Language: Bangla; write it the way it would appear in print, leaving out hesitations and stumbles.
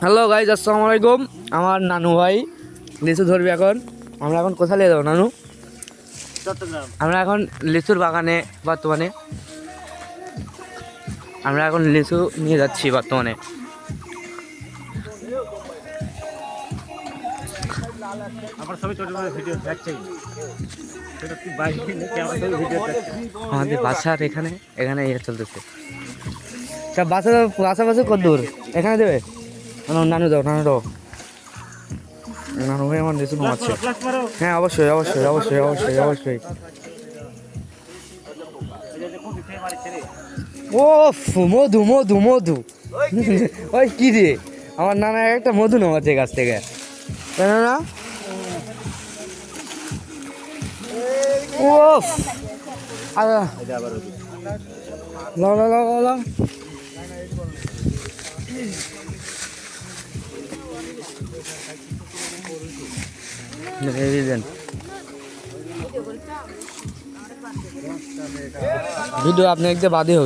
হ্যালো গাইজ, আসসালামু আলাইকুম। আমার নানু ভাই লিচু ধরবি এখন। আমরা এখন কোথায় নিয়ে যাবো নানু? চট্টগ্রাম। আমরা এখন লিচুর বাগানে বর্তমানে আমরা এখন লিচু নিয়ে যাচ্ছি বর্তমানে। আমার সবই চট্টগ্রামের ভিডিও দেখছে। সেটা কি বাইক নাকি আমার সবই ভিডিও দেখছে। আমাদের বাসার এখানে এখানে ইয়ে চলতেছে। সব বাসা কত দূর এখানে দেবে? নানু দাও, নানু দাও। নানু ভাই আমার লিচু ঘুমাচ্ছে। প্লাস মারো। হ্যাঁ, অবশ্যই অবশ্যই অবশ্যই অবশ্যই অবশ্যই। ও মধু মধু মধু ওই কি রে, আমার নানা একটা মধু নামাচ্ছে গাছ থেকে। কেন না? ও লাও লাও লাও লাও লাও। ভিডিও আপনি একটু বাদে